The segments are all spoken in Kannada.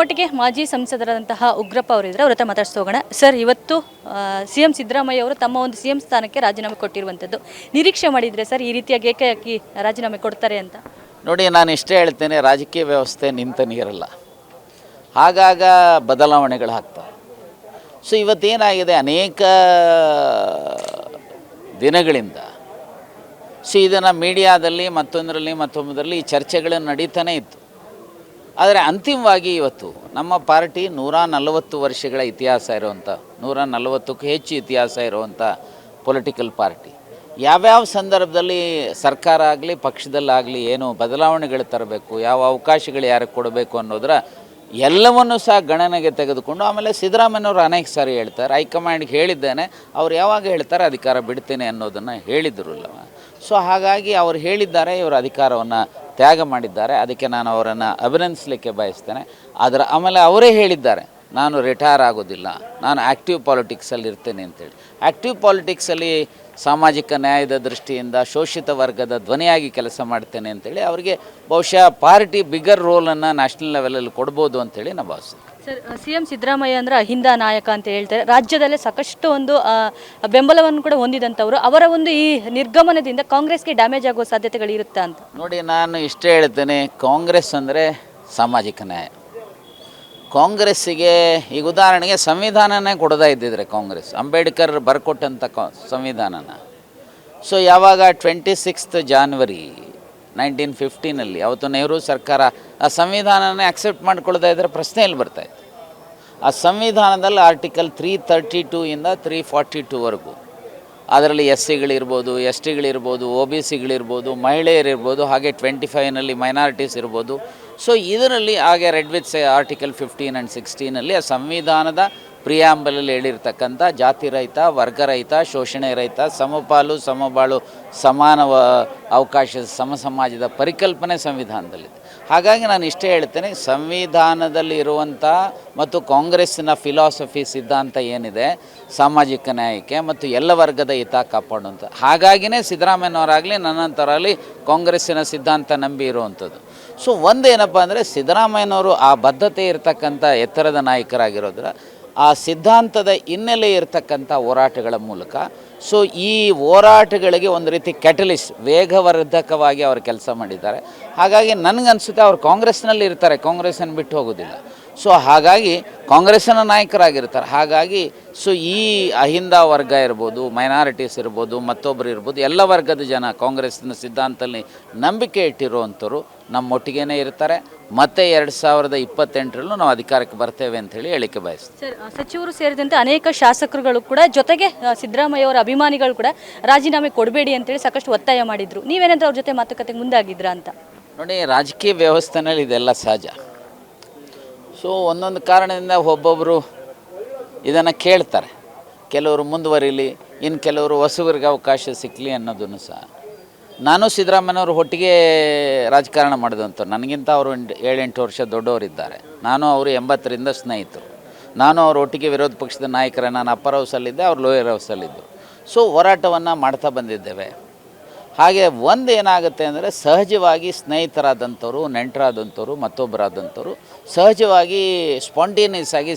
ಒಟ್ಟಿಗೆ ಮಾಜಿ ಸಂಸದರಾದಂತಹ ಉಗ್ರಪ್ಪ ಅವರಿದ್ರೆ ಅವರ ಹತ್ರ ಮಾತಾಡ್ಸೋಗೋಣ. ಸರ್, ಇವತ್ತು CM ಸಿದ್ದರಾಮಯ್ಯ ಅವರು ತಮ್ಮ ಒಂದು CM ಸ್ಥಾನಕ್ಕೆ ರಾಜೀನಾಮೆ ಕೊಟ್ಟಿರುವಂಥದ್ದು ನಿರೀಕ್ಷೆ ಮಾಡಿದರೆ ಸರ್ ಈ ರೀತಿಯಾಗಿ ಏಕಾಏಕಿ ರಾಜೀನಾಮೆ ಕೊಡ್ತಾರೆ ಅಂತ? ನೋಡಿ, ನಾನು ಇಷ್ಟೇ ಹೇಳ್ತೇನೆ, ರಾಜಕೀಯ ವ್ಯವಸ್ಥೆ ನಿಂತ ನೀರಲ್ಲ, ಆಗಾಗ ಬದಲಾವಣೆಗಳು ಆಗ್ತವೆ. ಸೊ ಇವತ್ತೇನಾಗಿದೆ, ಅನೇಕ ದಿನಗಳಿಂದ ಇದನ್ನು ಮೀಡಿಯಾದಲ್ಲಿ ಮತ್ತೊಂದರಲ್ಲಿ ಈ ಚರ್ಚೆಗಳು ನಡೀತಾನೆ ಇತ್ತು. ಆದರೆ ಅಂತಿಮವಾಗಿ ಇವತ್ತು ನಮ್ಮ ಪಾರ್ಟಿ 140 ವರ್ಷಗಳ ಇತಿಹಾಸ ಇರುವಂಥ, 140ಕ್ಕೂ ಹೆಚ್ಚು ಇತಿಹಾಸ ಇರುವಂಥ ಪೊಲಿಟಿಕಲ್ ಪಾರ್ಟಿ. ಯಾವ್ಯಾವ ಸಂದರ್ಭದಲ್ಲಿ ಸರ್ಕಾರ ಆಗಲಿ ಪಕ್ಷದಲ್ಲಾಗಲಿ ಏನು ಬದಲಾವಣೆಗಳು ತರಬೇಕು, ಯಾವ ಅವಕಾಶಗಳು ಯಾರಿಗೆ ಕೊಡಬೇಕು ಅನ್ನೋದರ ಎಲ್ಲವನ್ನೂ ಸಹ ಗಣನೆಗೆ ತೆಗೆದುಕೊಂಡು ಆಮೇಲೆ ಸಿದ್ದರಾಮಯ್ಯನವರು ಅನೇಕ ಸಾರಿ ಹೇಳ್ತಾರೆ, ಹೈಕಮಾಂಡ್ಗೆ ಹೇಳಿದ್ದೇನೆ, ಅವ್ರು ಯಾವಾಗ ಹೇಳ್ತಾರೆ ಅಧಿಕಾರ ಬಿಡ್ತೇನೆ ಅನ್ನೋದನ್ನು ಹೇಳಿದ್ರಲ್ಲ. ಸೊ ಹಾಗಾಗಿ ಅವರು ಹೇಳಿದ್ದಾರೆ, ಇವರು ಅಧಿಕಾರವನ್ನು ತ್ಯಾಗ ಮಾಡಿದ್ದಾರೆ. ಅದಕ್ಕೆ ನಾನು ಅವರನ್ನು ಅಭಿನಂದಿಸಲಿಕ್ಕೆ ಬಯಸ್ತೇನೆ. ಆಮೇಲೆ ಅವರೇ ಹೇಳಿದ್ದಾರೆ, ನಾನು ರಿಟೈರ್ ಆಗೋದಿಲ್ಲ, ನಾನು ಆ್ಯಕ್ಟಿವ್ ಪಾಲಿಟಿಕ್ಸಲ್ಲಿ ಇರ್ತೇನೆ ಅಂತೇಳಿ. ಆ್ಯಕ್ಟಿವ್ ಪಾಲಿಟಿಕ್ಸಲ್ಲಿ ಸಾಮಾಜಿಕ ನ್ಯಾಯದ ದೃಷ್ಟಿಯಿಂದ ಶೋಷಿತ ವರ್ಗದ ಧ್ವನಿಯಾಗಿ ಕೆಲಸ ಮಾಡ್ತೇನೆ ಅಂತೇಳಿ ಅವರಿಗೆ ಬಹುಶಃ ಪಾರ್ಟಿ ಬಿಗರ್ ರೋಲನ್ನು ನ್ಯಾಷನಲ್ ಲೆವೆಲಲ್ಲಿ ಕೊಡ್ಬೋದು ಅಂತೇಳಿ ನಾನು ಭಾವಿಸ್ತೀನಿ. ಸರ್, CM ಸಿದ್ದರಾಮಯ್ಯ ಅಂದರೆ ಅಹಿಂದ ನಾಯಕ ಅಂತ ಹೇಳ್ತಾರೆ. ರಾಜ್ಯದಲ್ಲೇ ಸಾಕಷ್ಟು ಒಂದು ಬೆಂಬಲವನ್ನು ಕೂಡ ಹೊಂದಿದಂಥವರು. ಅವರ ಒಂದು ಈ ನಿರ್ಗಮನದಿಂದ ಕಾಂಗ್ರೆಸ್ಗೆ ಡ್ಯಾಮೇಜ್ ಆಗೋ ಸಾಧ್ಯತೆಗಳು ಇರುತ್ತಾ ಅಂತ? ನೋಡಿ, ನಾನು ಇಷ್ಟೇ ಹೇಳ್ತೇನೆ, ಕಾಂಗ್ರೆಸ್ ಅಂದರೆ ಸಾಮಾಜಿಕ ನ್ಯಾಯ. ಕಾಂಗ್ರೆಸ್ಸಿಗೆ ಈಗ ಉದಾಹರಣೆಗೆ ಸಂವಿಧಾನನೇ ಕೊಡದೇ ಇದ್ದಿದ್ರೆ ಕಾಂಗ್ರೆಸ್, ಅಂಬೇಡ್ಕರ್ ಬರ್ಕೊಟ್ಟಂಥ ಸಂವಿಧಾನನ, ಸೊ ಯಾವಾಗ 26 ಜಾನ್ವರಿ 1915 ಅವತ್ತು ನೆಹರು ಸರ್ಕಾರ ಆ ಸಂವಿಧಾನನೇ ಅಕ್ಸೆಪ್ಟ್ ಮಾಡ್ಕೊಳ್ಳದೇ ಇದ್ದರೆ ಪ್ರಶ್ನೆ ಎಲ್ಲಿ ಬರ್ತಾಯಿತ್ತು? ಆ ಸಂವಿಧಾನದಲ್ಲಿ ಆರ್ಟಿಕಲ್ 332 ಇಂದ 342ವರೆಗೂ ಅದರಲ್ಲಿ SC STಗಳಿರ್ಬೋದು, OBCಗಳಿರ್ಬೋದು, ಮಹಿಳೆಯರಿರ್ಬೋದು, ಹಾಗೆ 25ನಲ್ಲಿ ಮೈನಾರಿಟೀಸ್ ಇರ್ಬೋದು. ಸೊ ಇದರಲ್ಲಿ ಹಾಗೆ ರೆಡ್ ವಿತ್ ಆರ್ಟಿಕಲ್ 15 ಆ್ಯಂಡ್ 16ನಲ್ಲಿ ಆ ಸಂವಿಧಾನದ ಪ್ರಿಯಾಂಬಲಲ್ಲಿ ಹೇಳಿರ್ತಕ್ಕಂಥ ಜಾತಿ ರಹಿತ, ವರ್ಗ ರಹಿತ, ಶೋಷಣೆ ರಹಿತ, ಸಮಪಾಲು ಸಮಬಾಳು, ಸಮಾನ ಅವಕಾಶದ ಸಮಾಜದ ಪರಿಕಲ್ಪನೆ ಸಂವಿಧಾನದಲ್ಲಿದೆ. ಹಾಗಾಗಿ ನಾನು ಇಷ್ಟೇ ಹೇಳ್ತೇನೆ, ಸಂವಿಧಾನದಲ್ಲಿ ಇರುವಂಥ ಮತ್ತು ಕಾಂಗ್ರೆಸ್ಸಿನ ಫಿಲಾಸಫಿ ಸಿದ್ಧಾಂತ ಏನಿದೆ ಸಾಮಾಜಿಕ ನ್ಯಾಯಕ್ಕೆ ಮತ್ತು ಎಲ್ಲ ವರ್ಗದ ಹಿತ ಕಾಪಾಡುವಂಥ, ಹಾಗಾಗಿನೇ ಸಿದ್ದರಾಮಯ್ಯನವರಾಗಲಿ ನನ್ನಂಥವರಾಗಲಿ ಕಾಂಗ್ರೆಸ್ಸಿನ ಸಿದ್ಧಾಂತ ನಂಬಿ ಇರುವಂಥದ್ದು. ಸೊ ಒಂದೇನಪ್ಪ ಅಂದರೆ, ಸಿದ್ದರಾಮಯ್ಯನವರು ಆ ಬದ್ಧತೆ ಇರತಕ್ಕಂಥ ಎತ್ತರದ ನಾಯಕರಾಗಿರೋದ್ರ ಆ ಸಿದ್ಧಾಂತದ ಹಿನ್ನೆಲೆ ಇರತಕ್ಕಂಥ ಹೋರಾಟಗಳ ಮೂಲಕ ಸೊ ಈ ಹೋರಾಟಗಳಿಗೆ ಒಂದು ರೀತಿ ಕ್ಯಾಟಲಿಸ್ಟ್, ವೇಗವರ್ಧಕವಾಗಿ ಅವರು ಕೆಲಸ ಮಾಡಿದ್ದಾರೆ. ಹಾಗಾಗಿ ನನಗನ್ಸುತ್ತೆ ಅವರು ಕಾಂಗ್ರೆಸ್ನಲ್ಲಿ ಇರ್ತಾರೆ, ಕಾಂಗ್ರೆಸ್ಸನ್ನು ಬಿಟ್ಟು ಹೋಗೋದಿಲ್ಲ. ಸೊ ಹಾಗಾಗಿ ಕಾಂಗ್ರೆಸ್ಸಿನ ನಾಯಕರಾಗಿರ್ತಾರೆ. ಹಾಗಾಗಿ ಸೊ ಈ ಅಹಿಂದ ವರ್ಗ ಇರ್ಬೋದು, ಮೈನಾರಿಟೀಸ್ ಇರ್ಬೋದು, ಮತ್ತೊಬ್ಬರು ಇರ್ಬೋದು, ಎಲ್ಲ ವರ್ಗದ ಜನ ಕಾಂಗ್ರೆಸ್ಸಿನ ಸಿದ್ಧಾಂತದಲ್ಲಿ ನಂಬಿಕೆ ಇಟ್ಟಿರುವಂಥವ್ರು ನಮ್ಮೊಟ್ಟಿಗೇ ಇರ್ತಾರೆ. ಮತ್ತೆ 2028ರಲ್ಲೂ ನಾವು ಅಧಿಕಾರಕ್ಕೆ ಬರ್ತೇವೆ ಅಂತೇಳಿ ಹೇಳಿಕೆ ಬಯಸ್ತೀವಿ. ಸರ್, ಸಚಿವರು ಸೇರಿದಂತೆ ಅನೇಕ ಶಾಸಕರುಗಳು ಕೂಡ, ಜೊತೆಗೆ ಸಿದ್ದರಾಮಯ್ಯ ಅವರ ಅಭಿಮಾನಿಗಳು ಕೂಡ ರಾಜೀನಾಮೆ ಕೊಡಬೇಡಿ ಅಂತೇಳಿ ಸಾಕಷ್ಟು ಒತ್ತಾಯ ಮಾಡಿದರು. ನೀವೇನಾದರೂ ಅವ್ರ ಜೊತೆ ಮಾತುಕತೆಗೆ ಮುಂದಾಗಿದ್ರಾ ಅಂತ? ನೋಡಿ, ರಾಜಕೀಯ ವ್ಯವಸ್ಥೆನಲ್ಲಿ ಇದೆಲ್ಲ ಸಹಜ. ಸೊ ಒಂದೊಂದು ಕಾರಣದಿಂದ ಒಬ್ಬೊಬ್ಬರು ಇದನ್ನು ಕೇಳ್ತಾರೆ, ಕೆಲವರು ಮುಂದುವರಿಲಿ, ಇನ್ನು ಕೆಲವರು ಹೊಸಬರಿಗೆ ಅವಕಾಶ ಸಿಕ್ಕಲಿ ಅನ್ನೋದನ್ನು ಸಹ. ನಾನು ಸಿದ್ದರಾಮಯ್ಯನವರು ಒಟ್ಟಿಗೆ ರಾಜಕಾರಣ ಮಾಡಿದಂಥವ್ರು, ನನಗಿಂತ ಅವರು 7-8 ವರ್ಷ ದೊಡ್ಡವರಿದ್ದಾರೆ. ನಾನು ಅವರು 80ರಿಂದ ಸ್ನೇಹಿತರು. ನಾನು ಅವರು ಒಟ್ಟಿಗೆ ವಿರೋಧ ಪಕ್ಷದ ನಾಯಕರ, ನಾನು ಅಪ್ಪರ್ ಹೌಸಲ್ಲಿದ್ದೆ, ಅವರು ಲೋಯರ್ ಹೌಸಲ್ಲಿದ್ದರು. ಸೊ ಹೋರಾಟವನ್ನು ಮಾಡ್ತಾ ಬಂದಿದ್ದೇವೆ. ಹಾಗೆ ಒಂದು ಏನಾಗುತ್ತೆ ಅಂದರೆ, ಸಹಜವಾಗಿ ಸ್ನೇಹಿತರಾದಂಥವ್ರು, ನೆಂಟರಾದಂಥವ್ರು, ಮತ್ತೊಬ್ಬರಾದಂಥವ್ರು ಸಹಜವಾಗಿ ಸ್ಪಾಂಟೇನಿಯಸ್ ಆಗಿ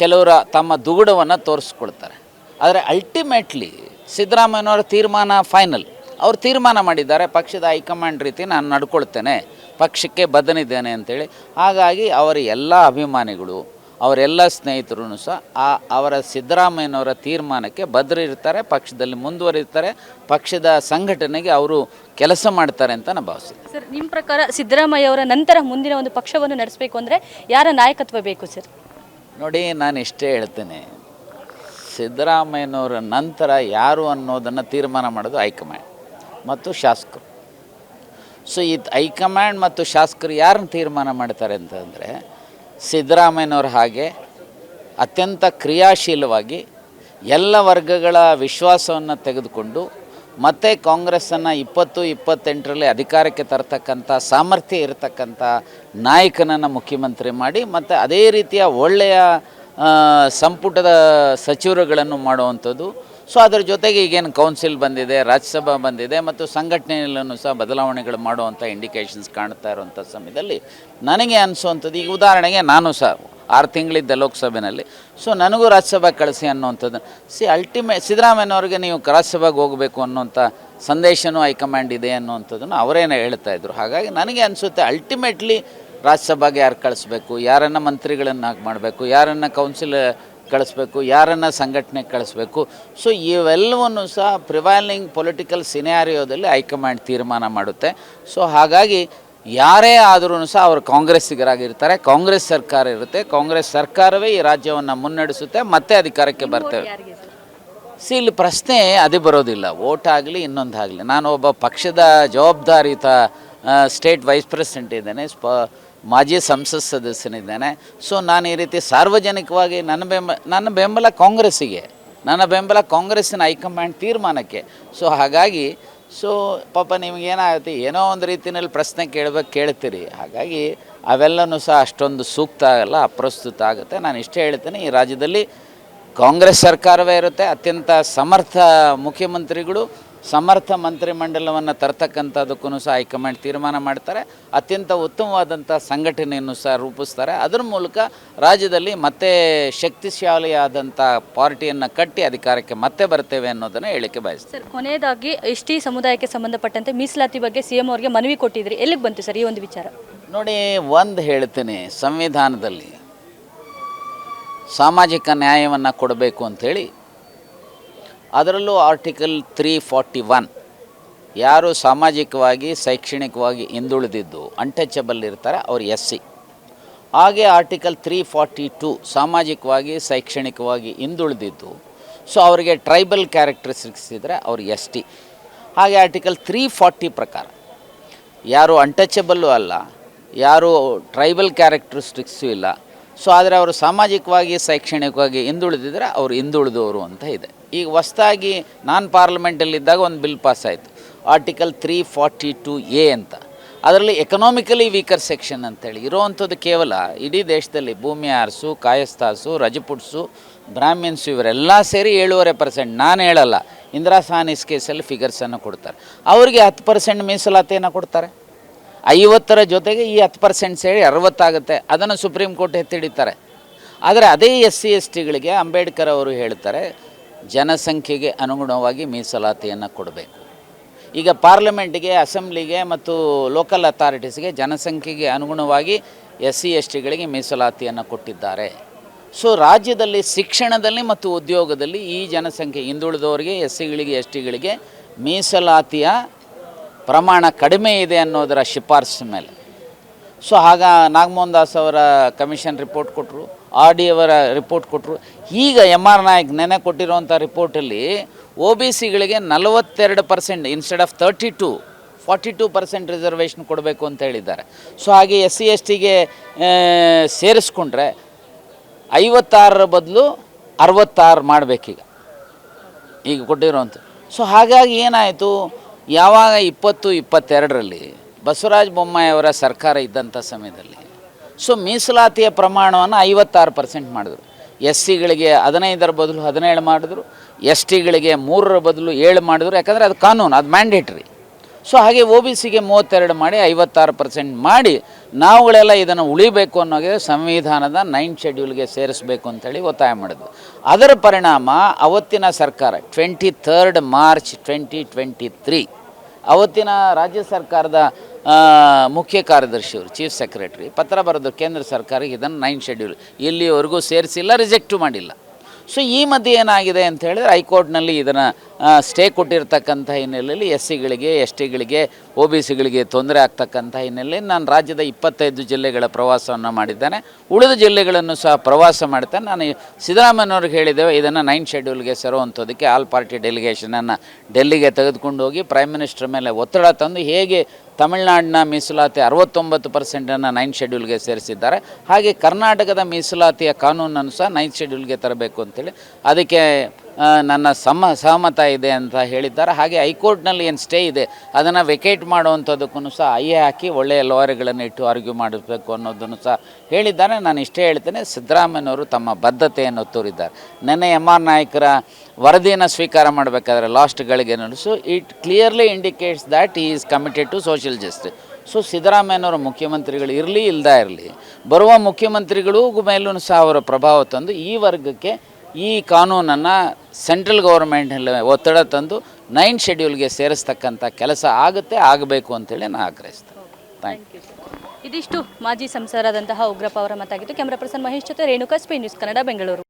ಕೆಲವರ ತಮ್ಮ ದುಗುಡವನ್ನು ತೋರಿಸ್ಕೊಳ್ತಾರೆ. ಆದರೆ ಅಲ್ಟಿಮೇಟ್ಲಿ ಸಿದ್ದರಾಮಯ್ಯನವರ ತೀರ್ಮಾನ ಫೈನಲ್. ಅವರು ತೀರ್ಮಾನ ಮಾಡಿದ್ದಾರೆ, ಪಕ್ಷದ ಹೈಕಮಾಂಡ್ ರೀತಿ ನಾನು ನಡ್ಕೊಳ್ತೇನೆ, ಪಕ್ಷಕ್ಕೆ ಬದ್ಧನಿದ್ದೇನೆ ಅಂತೇಳಿ. ಹಾಗಾಗಿ ಅವರ ಎಲ್ಲ ಅಭಿಮಾನಿಗಳು, ಅವರೆಲ್ಲ ಸ್ನೇಹಿತರು ಸಹ ಅವರ ಸಿದ್ದರಾಮಯ್ಯನವರ ತೀರ್ಮಾನಕ್ಕೆ ಬದ್ಧರಿರ್ತಾರೆ, ಪಕ್ಷದಲ್ಲಿ ಮುಂದುವರಿರ್ತಾರೆ, ಪಕ್ಷದ ಸಂಘಟನೆಗೆ ಅವರು ಕೆಲಸ ಮಾಡ್ತಾರೆ ಅಂತ ನಾನು ಭಾವಿಸ್ತೀನಿ. ಸರ್, ನಿಮ್ಮ ಪ್ರಕಾರ ಸಿದ್ದರಾಮಯ್ಯ ಅವರ ನಂತರ ಮುಂದಿನ ಒಂದು ಪಕ್ಷವನ್ನು ನಡೆಸಬೇಕು ಅಂದರೆ ಯಾರ ನಾಯಕತ್ವ ಬೇಕು ಸರ್? ನೋಡಿ, ನಾನು ಇಷ್ಟೇ ಹೇಳ್ತೇನೆ, ಸಿದ್ದರಾಮಯ್ಯನವರ ನಂತರ ಯಾರು ಅನ್ನೋದನ್ನು ತೀರ್ಮಾನ ಮಾಡೋದು ಹೈಕಮಾಂಡ್ ಮತ್ತು ಶಾಸಕರು. ಸೊ ಈ ಹೈಕಮಾಂಡ್ ಮತ್ತು ಶಾಸಕರು ಯಾರನ್ನು ತೀರ್ಮಾನ ಮಾಡ್ತಾರೆ ಅಂತಂದರೆ, ಸಿದ್ದರಾಮಯ್ಯನವ್ರ ಹಾಗೆ ಅತ್ಯಂತ ಕ್ರಿಯಾಶೀಲವಾಗಿ ಎಲ್ಲ ವರ್ಗಗಳ ವಿಶ್ವಾಸವನ್ನು ತೆಗೆದುಕೊಂಡು ಮತ್ತೆ ಕಾಂಗ್ರೆಸ್ಸನ್ನು 2028ರಲ್ಲಿ ಅಧಿಕಾರಕ್ಕೆ ತರ್ತಕ್ಕಂಥ ಸಾಮರ್ಥ್ಯ ಇರತಕ್ಕಂಥ ನಾಯಕನನ್ನು ಮುಖ್ಯಮಂತ್ರಿ ಮಾಡಿ, ಮತ್ತು ಅದೇ ರೀತಿಯ ಒಳ್ಳೆಯ ಸಂಪುಟದ ಸಚಿವರುಗಳನ್ನು ಮಾಡುವಂಥದ್ದು, ಸೊ ಅದರ ಜೊತೆಗೆ ಈಗೇನು ಕೌನ್ಸಿಲ್ ಬಂದಿದೆ, ರಾಜ್ಯಸಭಾ ಬಂದಿದೆ ಮತ್ತು ಸಂಘಟನೆಯಲ್ಲೂ ಸಹ ಬದಲಾವಣೆಗಳು ಮಾಡುವಂಥ ಇಂಡಿಕೇಷನ್ಸ್ ಕಾಣ್ತಾ ಇರುವಂಥ ಸಮಯದಲ್ಲಿ ನನಗೆ ಅನಿಸುವಂಥದ್ದು, ಈಗ ಉದಾಹರಣೆಗೆ ನಾನು ಸಹ 6 ತಿಂಗಳಿದ್ದೆ ಲೋಕಸಭೆಯಲ್ಲಿ, ಸೊ ನನಗೂ ರಾಜ್ಯಸಭಾ ಕಳಿಸಿ ಅನ್ನುವಂಥದ್ದು. ಸಿದ್ದರಾಮಯ್ಯನವ್ರಿಗೆ ನೀವು ರಾಜ್ಯಸಭೆಗೆ ಹೋಗಬೇಕು ಅನ್ನೋಂಥ ಸಂದೇಶನೂ ಹೈಕಮಾಂಡ್ ಇದೆ ಅನ್ನುವಂಥದ್ದನ್ನು ಅವರೇನೇ ಹೇಳ್ತಾಯಿದ್ರು. ಹಾಗಾಗಿ ನನಗೆ ಅನಿಸುತ್ತೆ ಅಲ್ಟಿಮೇಟ್ಲಿ ರಾಜ್ಯಸಭೆಗೆ ಯಾರು ಕಳಿಸ್ಬೇಕು, ಯಾರನ್ನು ಮಂತ್ರಿಗಳನ್ನಾಗಿ ಮಾಡಬೇಕು, ಯಾರನ್ನು ಕೌನ್ಸಿಲ್ ಕಳಿಸ್ಬೇಕು, ಯಾರನ್ನು ಸಂಘಟನೆಗೆ ಕಳಿಸ್ಬೇಕು, ಸೊ ಇವೆಲ್ಲವನ್ನು ಸಹ ಪ್ರಿವೈಲಿಂಗ್ ಪೊಲಿಟಿಕಲ್ ಸಿನಾರಿಯೋದಲ್ಲಿ ಹೈಕಮಾಂಡ್ ತೀರ್ಮಾನ ಮಾಡುತ್ತೆ. ಸೊ ಹಾಗಾಗಿ ಯಾರೇ ಆದರೂ ಸಹ ಅವರು ಕಾಂಗ್ರೆಸ್ಸಿಗರಾಗಿರ್ತಾರೆ, ಕಾಂಗ್ರೆಸ್ ಸರ್ಕಾರ ಇರುತ್ತೆ, ಕಾಂಗ್ರೆಸ್ ಸರ್ಕಾರವೇ ಈ ರಾಜ್ಯವನ್ನು ಮುನ್ನಡೆಸುತ್ತೆ, ಮತ್ತೆ ಅಧಿಕಾರಕ್ಕೆ ಬರ್ತೇವೆ. ಇಲ್ಲಿ ಪ್ರಶ್ನೆ ಅದೇ ಬರೋದಿಲ್ಲ, ವೋಟ್ ಆಗಲಿ ಇನ್ನೊಂದಾಗಲಿ. ನಾನು ಒಬ್ಬ ಪಕ್ಷದ ಜವಾಬ್ದಾರಿಯುತ ಸ್ಟೇಟ್ ವೈಸ್ ಪ್ರೆಸಿಡೆಂಟ್ ಇದ್ದೇನೆ, ಮಾಜಿ ಸಂಸತ್ ಸದಸ್ಯನಿದ್ದೇನೆ. ಸೊ ನಾನು ಈ ರೀತಿ ಸಾರ್ವಜನಿಕವಾಗಿ ನನ್ನ ಬೆಂಬಲ ಕಾಂಗ್ರೆಸ್ಸಿಗೆ, ನನ್ನ ಬೆಂಬಲ ಕಾಂಗ್ರೆಸ್ಸಿನ ಹೈಕಮಾಂಡ್ ತೀರ್ಮಾನಕ್ಕೆ. ಸೊ ಹಾಗಾಗಿ ಪಾಪ ನಿಮಗೇನಾಗುತ್ತೆ, ಏನೋ ಒಂದು ರೀತಿಯಲ್ಲಿ ಪ್ರಶ್ನೆ ಕೇಳ್ತೀರಿ. ಹಾಗಾಗಿ ಅವೆಲ್ಲನೂ ಸಹ ಅಷ್ಟೊಂದು ಸೂಕ್ತ ಆಗಲ್ಲ, ಅಪ್ರಸ್ತುತ ಆಗುತ್ತೆ. ನಾನು ಇಷ್ಟೇ ಹೇಳ್ತೇನೆ, ಈ ರಾಜ್ಯದಲ್ಲಿ ಕಾಂಗ್ರೆಸ್ ಸರ್ಕಾರವೇ ಇರುತ್ತೆ, ಅತ್ಯಂತ ಸಮರ್ಥ ಮುಖ್ಯಮಂತ್ರಿಗಳು, ಸಮರ್ಥ ಮಂತ್ರಿಮಂಡಲವನ್ನು ತರ್ತಕ್ಕಂಥದ್ದಕ್ಕೂ ಸಹ ಹೈಕಮಾಂಡ್ ತೀರ್ಮಾನ ಮಾಡ್ತಾರೆ, ಅತ್ಯಂತ ಉತ್ತಮವಾದಂಥ ಸಂಘಟನೆಯನ್ನು ಸಹ ರೂಪಿಸ್ತಾರೆ. ಅದರ ಮೂಲಕ ರಾಜ್ಯದಲ್ಲಿ ಮತ್ತೆ ಶಕ್ತಿಶಾಲಿಯಾದಂಥ ಪಾರ್ಟಿಯನ್ನು ಕಟ್ಟಿ ಅಧಿಕಾರಕ್ಕೆ ಮತ್ತೆ ಬರ್ತೇವೆ ಅನ್ನೋದನ್ನು ಹೇಳಿಕೆ ಬಯಸ್ತಾರೆ. ಸರ್, ಕೊನೆಯದಾಗಿ ಎಸ್ಟಿ ಸಮುದಾಯಕ್ಕೆ ಸಂಬಂಧಪಟ್ಟಂತೆ ಮೀಸಲಾತಿ ಬಗ್ಗೆ CM ಅವರಿಗೆ ಮನವಿ ಕೊಟ್ಟಿದ್ರಿ, ಎಲ್ಲಿಗೆ ಬಂತು ಸರ್ ಈ ಒಂದು ವಿಚಾರ? ನೋಡಿ, ಒಂದು ಹೇಳ್ತೀನಿ, ಸಂವಿಧಾನದಲ್ಲಿ ಸಾಮಾಜಿಕ ನ್ಯಾಯವನ್ನು ಕೊಡಬೇಕು ಅಂಥೇಳಿ, ಅದರಲ್ಲೂ ಆರ್ಟಿಕಲ್ 341 ಯಾರು ಸಾಮಾಜಿಕವಾಗಿ ಶೈಕ್ಷಣಿಕವಾಗಿ ಹಿಂದುಳಿದಿದ್ದು ಅನ್ಟಚಬಲ್ ಇರ್ತಾರೆ ಅವ್ರು SC. ಹಾಗೆ ಆರ್ಟಿಕಲ್ 342 ಸಾಮಾಜಿಕವಾಗಿ ಶೈಕ್ಷಣಿಕವಾಗಿ ಹಿಂದುಳಿದಿದ್ದು, ಸೊ ಅವರಿಗೆ ಟ್ರೈಬಲ್ ಕ್ಯಾರೆಕ್ಟರಿಸ್ಟಿಕ್ಸ್ ಇದ್ದರೆ ಅವ್ರು ST. ಹಾಗೆ ಆರ್ಟಿಕಲ್ 340 ಪ್ರಕಾರ ಯಾರು ಅನ್ಟಚಬಲ್ಲು ಅಲ್ಲ, ಯಾರು ಟ್ರೈಬಲ್ ಕ್ಯಾರೆಕ್ಟರಿಸ್ಟಿಕ್ಸು ಇಲ್ಲ, ಸೊ ಆದರೆ ಅವರು ಸಾಮಾಜಿಕವಾಗಿ ಶೈಕ್ಷಣಿಕವಾಗಿ ಹಿಂದುಳಿದಿದ್ರೆ ಅವರು ಹಿಂದುಳಿದವರು ಅಂತ ಇದೆ. ಈಗ ಹೊಸದಾಗಿ ನಾನು ಪಾರ್ಲಿಮೆಂಟಲ್ಲಿದ್ದಾಗ ಒಂದು ಬಿಲ್ ಪಾಸ್ ಆಯಿತು, ಆರ್ಟಿಕಲ್ 342A ಅಂತ. ಅದರಲ್ಲಿ ಎಕನಾಮಿಕಲಿ ವೀಕರ್ ಸೆಕ್ಷನ್ ಅಂತೇಳಿ ಇರೋವಂಥದ್ದು ಕೇವಲ ಇಡೀ ದೇಶದಲ್ಲಿ ಭೂಮಿ ಆರ್ಸು, ಕಾಯಸ್ಥಾಸು, ರಜಪುಟ್ಸು, ಬ್ರಾಹ್ಮಿನ್ಸು ಇವರೆಲ್ಲ ಸೇರಿ 7.5%. ನಾನು ಹೇಳಲ್ಲ, ಇಂದಿರಾ ಸಾನಿಸ್ ಕೇಸಲ್ಲಿ ಫಿಗರ್ಸನ್ನು ಕೊಡ್ತಾರೆ. ಅವರಿಗೆ 10% ಮೀಸಲಾತಿಯನ್ನು ಕೊಡ್ತಾರೆ. 50ರ ಜೊತೆಗೆ ಈ 10% ಸೇರಿ 60 ಆಗುತ್ತೆ. ಅದನ್ನು ಸುಪ್ರೀಂ ಕೋರ್ಟ್ ಎತ್ತಿಡಿತಾರೆ. ಆದರೆ ಅದೇ SC STಗಳಿಗೆ ಅಂಬೇಡ್ಕರ್ ಅವರು ಹೇಳ್ತಾರೆ, ಜನಸಂಖ್ಯೆಗೆ ಅನುಗುಣವಾಗಿ ಮೀಸಲಾತಿಯನ್ನು ಕೊಡಬೇಕು. ಈಗ ಪಾರ್ಲಿಮೆಂಟ್ಗೆ, ಅಸೆಂಬ್ಲಿಗೆ ಮತ್ತು ಲೋಕಲ್ ಅಥಾರಿಟೀಸ್ಗೆ ಜನಸಂಖ್ಯೆಗೆ ಅನುಗುಣವಾಗಿ SC STಗಳಿಗೆ ಮೀಸಲಾತಿಯನ್ನು ಕೊಟ್ಟಿದ್ದಾರೆ. ಸೊ ರಾಜ್ಯದಲ್ಲಿ ಶಿಕ್ಷಣದಲ್ಲಿ ಮತ್ತು ಉದ್ಯೋಗದಲ್ಲಿ ಈ ಜನಸಂಖ್ಯೆ ಹಿಂದುಳಿದವರಿಗೆ, SCಗಳಿಗೆ STಗಳಿಗೆ ಮೀಸಲಾತಿಯ ಪ್ರಮಾಣ ಕಡಿಮೆ ಇದೆ ಅನ್ನೋದರ ಶಿಫಾರಸು ಮೇಲೆ. ಸೊ ಆಗ ನಾಗಮೋಹನ್ ದಾಸ್ ಅವರ ಕಮಿಷನ್ ರಿಪೋರ್ಟ್ ಕೊಟ್ಟರು, RD ಅವರ ರಿಪೋರ್ಟ್ ಕೊಟ್ಟರು. ಈಗ MR ನಾಯಕ್ ನೆನೆ ಕೊಟ್ಟಿರುವಂಥ ರಿಪೋರ್ಟಲ್ಲಿ OBCಗಳಿಗೆ 42% ಇನ್ಸ್ಟೆಡ್ ಆಫ್ 32, 42% ರಿಸರ್ವೇಷನ್ ಕೊಡಬೇಕು ಅಂತ ಹೇಳಿದ್ದಾರೆ. ಸೊ ಹಾಗೆ SC STಗೆ ಸೇರಿಸ್ಕೊಂಡ್ರೆ 56ರ ಬದಲು 66 ಮಾಡಬೇಕೀಗ, ಈಗ ಕೊಟ್ಟಿರೋವಂಥ. ಸೊ ಹಾಗಾಗಿ ಏನಾಯಿತು, ಯಾವಾಗ 2022ರಲ್ಲಿ ಬಸವರಾಜ ಬೊಮ್ಮಾಯಿ ಅವರ ಸರ್ಕಾರ ಇದ್ದಂಥ ಸಮಯದಲ್ಲಿ ಸೊ ಮೀಸಲಾತಿಯ ಪ್ರಮಾಣವನ್ನು 56% ಮಾಡಿದ್ರು. SCಗಳಿಗೆ 15ರ ಬದಲು 17 ಮಾಡಿದ್ರು, STಗಳಿಗೆ 3ರ ಬದಲು 7 ಮಾಡಿದ್ರು. ಯಾಕಂದರೆ ಅದು ಕಾನೂನು, ಅದು ಮ್ಯಾಂಡೇಟ್ರಿ. ಸೊ ಹಾಗೆ OBCಗೆ 32 ಮಾಡಿ 56% ಮಾಡಿ ನಾವುಗಳೆಲ್ಲ ಇದನ್ನು ಉಳಿಬೇಕು ಅನ್ನೋಗೆ ಸಂವಿಧಾನದ 9th ಶೆಡ್ಯೂಲ್ಗೆ ಸೇರಿಸಬೇಕು ಅಂತೇಳಿ ಒತ್ತಾಯ ಮಾಡಿದ್ವು. ಅದರ ಪರಿಣಾಮ ಅವತ್ತಿನ ಸರ್ಕಾರ 23 ಮಾರ್ಚ್ 2023 ಅವತ್ತಿನ ರಾಜ್ಯ ಸರ್ಕಾರದ ಮುಖ್ಯ ಕಾರ್ಯದರ್ಶಿಯವರು, ಚೀಫ್ ಸೆಕ್ರೆಟರಿ ಪತ್ರ ಬರೆದು ಕೇಂದ್ರ ಸರ್ಕಾರಕ್ಕೆ ಇದನ್ನು 9th ಶೆಡ್ಯೂಲ್ ಇಲ್ಲಿವರೆಗೂ ಸೇರಿಸಿಲ್ಲ, ರಿಜೆಕ್ಟು ಮಾಡಿಲ್ಲ. ಸೊ ಈ ಮಧ್ಯೆ ಏನಾಗಿದೆ ಅಂತ ಹೇಳಿದ್ರೆ ಹೈಕೋರ್ಟ್ನಲ್ಲಿ ಇದನ್ನು ಸ್ಟೇ ಕೊಟ್ಟಿರ್ತಕ್ಕಂಥ ಹಿನ್ನೆಲೆಯಲ್ಲಿ SCಗಳಿಗೆ STಗಳಿಗೆ OBCಗಳಿಗೆ ತೊಂದರೆ ಆಗ್ತಕ್ಕಂಥ ಹಿನ್ನೆಲೆಯಲ್ಲಿ ನಾನು ರಾಜ್ಯದ 25 ಜಿಲ್ಲೆಗಳ ಪ್ರವಾಸವನ್ನು ಮಾಡಿದ್ದೇನೆ. ಉಳಿದ ಜಿಲ್ಲೆಗಳನ್ನು ಸಹ ಪ್ರವಾಸ ಮಾಡ್ತೇನೆ. ನಾನು ಸಿದ್ದರಾಮಯ್ಯನವ್ರಿಗೆ ಹೇಳಿದ್ದೇವೆ, ಇದನ್ನು 9th ಶೆಡ್ಯೂಲ್ಗೆ ಸೇರುವಂಥದ್ದಕ್ಕೆ ಆಲ್ ಪಾರ್ಟಿ ಡೆಲಿಗೇಷನನ್ನು ಡೆಲ್ಲಿಗೆ ತೆಗೆದುಕೊಂಡು ಹೋಗಿ ಪ್ರೈಮ್ ಮಿನಿಸ್ಟರ್ ಮೇಲೆ ಒತ್ತಡ ತಂದು ಹೇಗೆ ತಮಿಳುನಾಡಿನ ಮೀಸಲಾತಿ 69%ಅನ್ನು 9th ಶೆಡ್ಯೂಲ್ಗೆ ಸೇರಿಸಿದ್ದಾರೆ, ಹಾಗೆ ಕರ್ನಾಟಕದ ಮೀಸಲಾತಿಯ ಕಾನೂನನ್ನು ಸಹ 9th ಶೆಡ್ಯೂಲ್ಗೆ ತರಬೇಕು ಅಂತೇಳಿ ಅದಕ್ಕೆ ನನ್ನ ಸಹಮತ ಇದೆ ಅಂತ ಹೇಳಿದ್ದಾರೆ. ಹಾಗೆ ಹೈಕೋರ್ಟ್ನಲ್ಲಿ ಏನು ಸ್ಟೇ ಇದೆ ಅದನ್ನು ವೆಕೇಟ್ ಮಾಡುವಂಥದ್ದಕ್ಕೂ ಸಹ ಹಾಕಿ ಒಳ್ಳೆಯ ಲಾಯರ್ಗಳನ್ನು ಇಟ್ಟು ಆರ್ಗ್ಯೂ ಮಾಡಿಸಬೇಕು ಅನ್ನೋದನ್ನು ಸಹ ಹೇಳಿದ್ದಾರೆ. ನಾನು ಇಷ್ಟೇ ಹೇಳ್ತೇನೆ, ಸಿದ್ದರಾಮಯ್ಯನವರು ತಮ್ಮ ಬದ್ಧತೆಯನ್ನು ತೋರಿದ್ದಾರೆ. ನೆನ್ನೆ MR ನಾಯಕರ ವರದಿಯನ್ನು ಸ್ವೀಕಾರ ಮಾಡಬೇಕಾದ್ರೆ ಲಾಸ್ಟ್ಗಳಿಗೆ ನಡೆಸು ಇಟ್ ಕ್ಲಿಯರ್ಲಿ ಇಂಡಿಕೇಟ್ಸ್ ದ್ಯಾಟ್ ಈ is committed to social justice. So ಸಿದ್ದರಾಮಯ್ಯನವರ ಮುಖ್ಯಮಂತ್ರಿಗಳು ಇರಲಿ ಇಲ್ಲದೇ ಇರಲಿ, ಬರುವ ಮುಖ್ಯಮಂತ್ರಿಗಳು ಮೇಲೂ ಸಹ ಅವರ ಪ್ರಭಾವ ತಂದು ಈ ವರ್ಗಕ್ಕೆ ಈ ಕಾನೂನನ್ನು ಸೆಂಟ್ರಲ್ ಗೌರ್ಮೆಂಟಲ್ಲಿ ಒತ್ತಡ ತಂದು 9 ಶೆಡ್ಯೂಲ್ಗೆ ಸೇರಿಸ್ತಕ್ಕಂಥ ಕೆಲಸ ಆಗಬೇಕು ಅಂತೇಳಿ ನಾನು ಆಗ್ರಹಿಸ್ತೇನೆ. Thank you. ಇದಿಷ್ಟು ಮಾಜಿ ಸಂಸದರಾದಂತಹ ಉಗ್ರಪ್ಪ ಅವರ ಮಾತಾಗಿತ್ತು. ಕ್ಯಾಮ್ರಾ ಪರ್ಸನ್ ಮಹೇಶ್ ಜೊತೆ ರೇಣುಕಾ, ಸ್ಪೇ ನ್ಯೂಸ್ ಕನ್ನಡ, ಬೆಂಗಳೂರು.